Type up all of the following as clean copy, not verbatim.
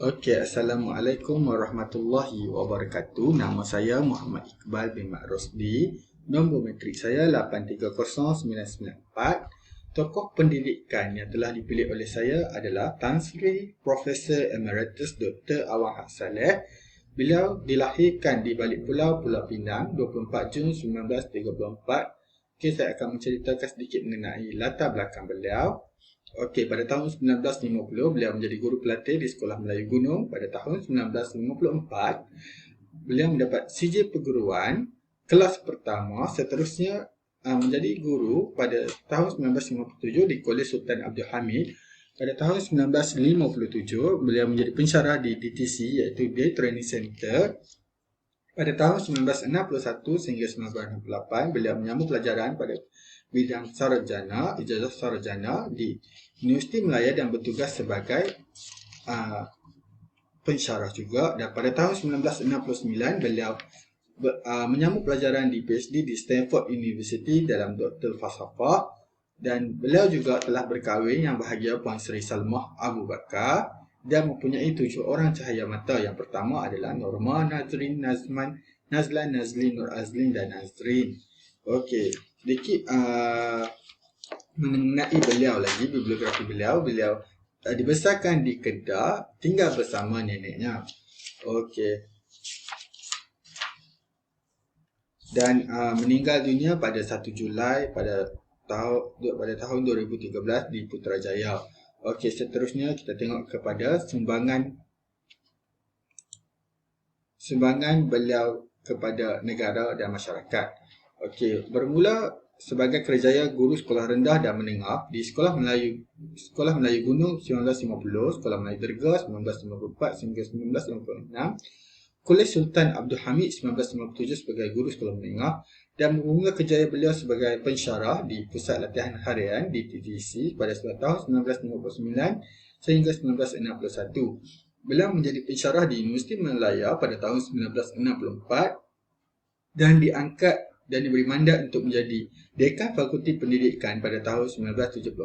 Okey, Assalamualaikum warahmatullahi wabarakatuh. Nama saya Muhammad Iqbal bin Mak Rosdi. Nombor matrik saya 830994. Tokoh pendidikan yang telah dipilih oleh saya adalah Tan Sri Profesor Emeritus Dr. Awang Haq Saleh. Beliau dilahirkan di balik pulau Pulau Pinang 24 Jun 1934. Okey, saya akan menceritakan sedikit mengenai latar belakang beliau. Okey, pada tahun 1950 beliau menjadi guru pelatih di Sekolah Melayu Gunung. Pada tahun 1954 beliau mendapat CJ perguruan kelas pertama, seterusnya menjadi guru pada tahun 1957 di Kolej Sultan Abdul Hamid. Pada tahun 1957 beliau menjadi pensyarah di DTC, iaitu Day Training Center. Pada tahun 1961 sehingga 1968 beliau menyambung pelajaran pada bidang sarjana, ijazah sarjana di Universiti Melaya dan bertugas sebagai pensyarah juga. Dan pada tahun 1969 beliau menyambung pelajaran di PhD di Stanford University dalam Doktor Falsafah, dan beliau juga telah berkahwin yang bahagia Puan Sri Salmah Abu Bakar dan mempunyai 7 orang cahaya mata. Yang pertama adalah Norma, Nazrin, Nazman, Nazlan, Nazlin, Nur Azlin dan Nazrin. Okey, sedikit mengenai beliau lagi, bibliografi beliau. Beliau dibesarkan di Kedah, tinggal bersama neneknya. Okey. Dan meninggal dunia pada 1 Julai pada tahun 2013 di Putrajaya. Okey, seterusnya kita tengok kepada sumbangan beliau kepada negara dan masyarakat. Okey, bermula sebagai kerjaya guru sekolah rendah dan menengah di Sekolah Melayu Gunung 1950, Sekolah Melayu Derga 1954 hingga 1956, Kolej Sultan Abdul Hamid 1957 sebagai guru sekolah menengah, dan bermula kerjaya beliau sebagai pensyarah di Pusat Latihan Harian di TTC pada tahun 1959 sehingga 1961. Beliau menjadi pensyarah di Universiti Malaya pada tahun 1964 dan diangkat dan diberi mandat untuk menjadi Dekan Fakulti Pendidikan pada tahun 1974.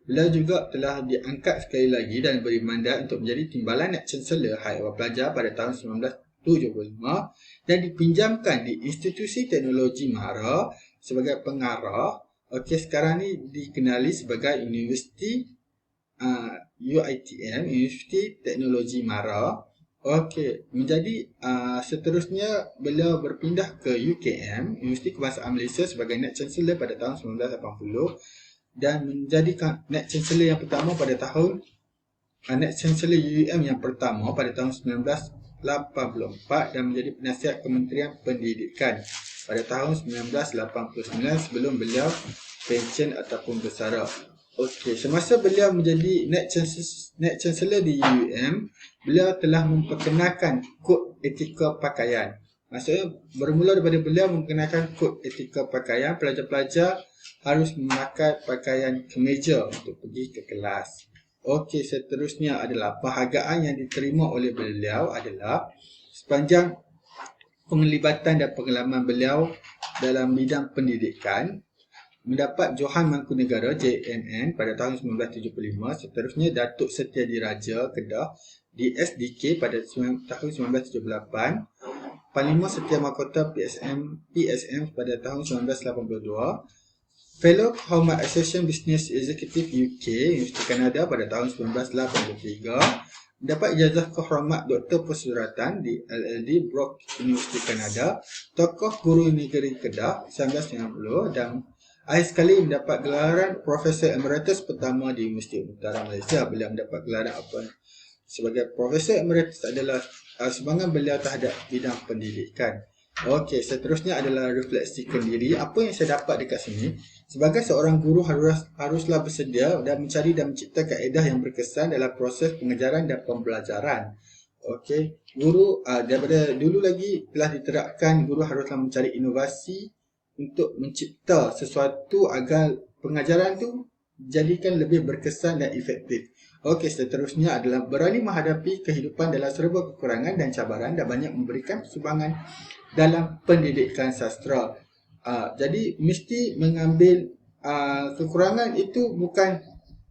Beliau juga telah diangkat sekali lagi dan diberi mandat untuk menjadi Timbalan Net Chancellor High Awal Pelajar pada tahun 1975 dan dipinjamkan di Institusi Teknologi Mahara sebagai pengarah. Okey, sekarang ni dikenali sebagai Universiti UiTM, Universiti Teknologi Mahara. Okey, menjadi seterusnya beliau berpindah ke UKM, Universiti Kebangsaan Malaysia sebagai Net Chancellor pada tahun 1980 dan menjadi Net Chancellor yang pertama pada tahun Net Chancellor UUM yang pertama pada tahun 1984 dan menjadi penasihat Kementerian Pendidikan pada tahun 1989 sebelum beliau pension ataupun bersara. Okey, semasa beliau menjadi Net Chancellor di UUM, beliau telah memperkenalkan kod etika pakaian. Maksudnya bermula daripada beliau memperkenalkan kod etika pakaian, pelajar-pelajar harus memakai pakaian kemeja untuk pergi ke kelas. Okey, seterusnya adalah penghargaan yang diterima oleh beliau adalah sepanjang penglibatan dan pengalaman beliau dalam bidang pendidikan. Mendapat Johan Mangkunegara JMN pada tahun 1975, seterusnya Datuk Setiadiraja Kedah di SDK pada tahun 1978, Panglima Setia Mahkota PSM pada tahun 1982, Fellow Kehormat Association Business Executive UK Universiti Kanada pada tahun 1983, mendapat ijazah kehormat Doktor Persuratan di LLD Brock Universiti Kanada, tokoh guru negeri Kedah 1990 dan akhir sekali mendapat gelaran Profesor Emeritus pertama di Universiti Utara Malaysia. Beliau mendapat gelaran sebagai Profesor Emeritus adalah sumbangan beliau terhadap bidang pendidikan. Okey, seterusnya adalah refleksikan diri. Apa yang saya dapat dekat sini, sebagai seorang guru haruslah bersedia dan mencari dan mencipta kaedah yang berkesan dalam proses pengajaran dan pembelajaran. Okey, guru daripada dulu lagi telah diterapkan guru haruslah mencari inovasi untuk mencipta sesuatu agar pengajaran tu jadikan lebih berkesan dan efektif. Okey, seterusnya adalah berani menghadapi kehidupan dalam serba kekurangan dan cabaran dan banyak memberikan sumbangan dalam pendidikan sastra. Jadi mesti mengambil kekurangan itu bukan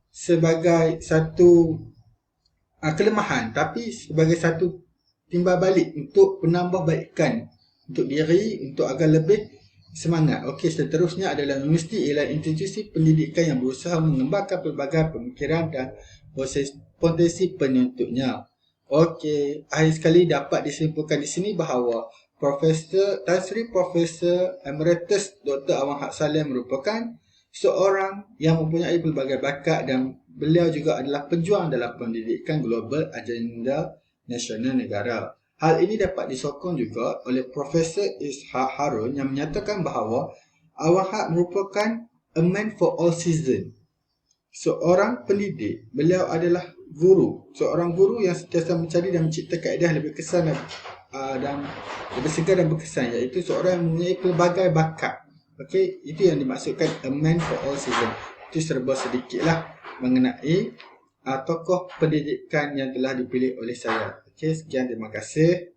sebagai satu kelemahan, tapi sebagai satu timbal balik untuk penambahbaikan untuk diri, untuk agar lebih semangat. Okey, seterusnya adalah universiti ialah institusi pendidikan yang berusaha mengembangkan pelbagai pemikiran dan potensi penuntutnya. Okey, akhir sekali dapat disimpulkan di sini bahawa Profesor Tan Sri Profesor Emeritus Dr. Awang Hak Saleh merupakan seorang yang mempunyai pelbagai bakat dan beliau juga adalah pejuang dalam pendidikan global agenda nasional negara. Hal ini dapat disokong juga oleh Profesor Ishak Harun yang menyatakan bahawa Awang Hak merupakan a man for all season. Seorang pendidik, beliau adalah guru, seorang guru yang sentiasa mencari dan mencipta kaedah lebih kesan dan lebih segar dan berkesan, iaitu seorang yang mempunyai pelbagai bakat. Okey, itu yang dimaksudkan a man for all season. Itu serba sedikitlah mengenai tokoh pendidikan yang telah dipilih oleh saya. Okey, sekian, terima kasih.